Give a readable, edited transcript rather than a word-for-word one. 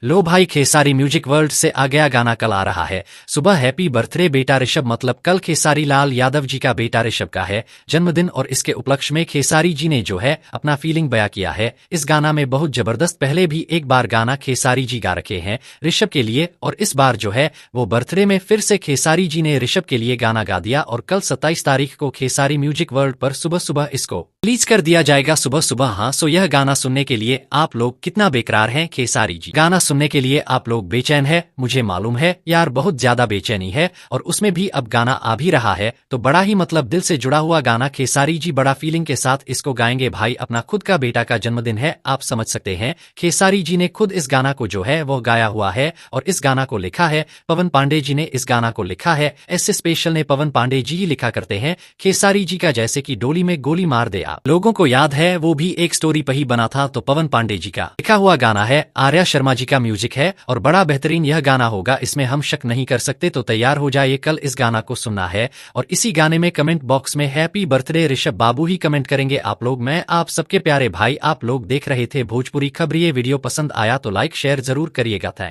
लो भाई, Khesari music world से आ गया गाना कल आ रहा है सुबह। हैप्पी बर्थडे बेटा ऋषभ, मतलब कल खेसारी लाल यादव जी का बेटा ऋषभ का है जन्मदिन और इसके उपलक्ष्य में खेसारी जी ने जो है अपना फीलिंग बयां किया है इस गाना में बहुत जबरदस्त। पहले भी एक बार गाना खेसारी जी गा रखे हैं ऋषभ के लिए और इस बार जो है वो बर्थडे में फिर से खेसारी जी ने ऋषभ के लिए गाना गा दिया और कल 27 तारीख को खेसारी म्यूजिक वर्ल्ड पर सुबह सुबह इसको रिलीज कर दिया जाएगा सुबह सुबह। हाँ, सो यह गाना सुनने के लिए आप लोग कितना बेकरार हैं खेसारी जी। गाना सुनने के लिए आप लोग बेचैन है, मुझे मालूम है यार, बहुत ज्यादा बेचैनी है और उसमें भी अब गाना आ भी रहा है तो बड़ा ही मतलब दिल से जुड़ा हुआ गाना खेसारी जी बड़ा फीलिंग के साथ इसको गाएंगे भाई। अपना खुद का बेटा का जन्मदिन है, आप समझ सकते हैं। खेसारी जी ने खुद इस गाना को जो है वो गाया हुआ है और इस गाना को लिखा है पवन पांडे जी ने। इस गाना को लिखा है ऐसे स्पेशल ने पवन पांडे जी लिखा करते हैं खेसारी जी का, जैसे कि डोली में गोली मार दे। लोगों को याद है वो भी एक स्टोरी पर ही बना था, तो पवन पांडे जी का लिखा हुआ गाना है, आर्या शर्मा जी का म्यूजिक है और बड़ा बेहतरीन यह गाना होगा, इसमें हम शक नहीं कर सकते। तो तैयार हो जाइए, कल इस गाना को सुनना है और इसी गाने में कमेंट बॉक्स में हैप्पी बर्थडे ऋषभ बाबू ही कमेंट करेंगे आप लोग। मैं आप सबके प्यारे भाई, आप लोग देख रहे थे भोजपुरी खबर। ये वीडियो पसंद आया तो लाइक शेयर जरूर करिएगा। थैंक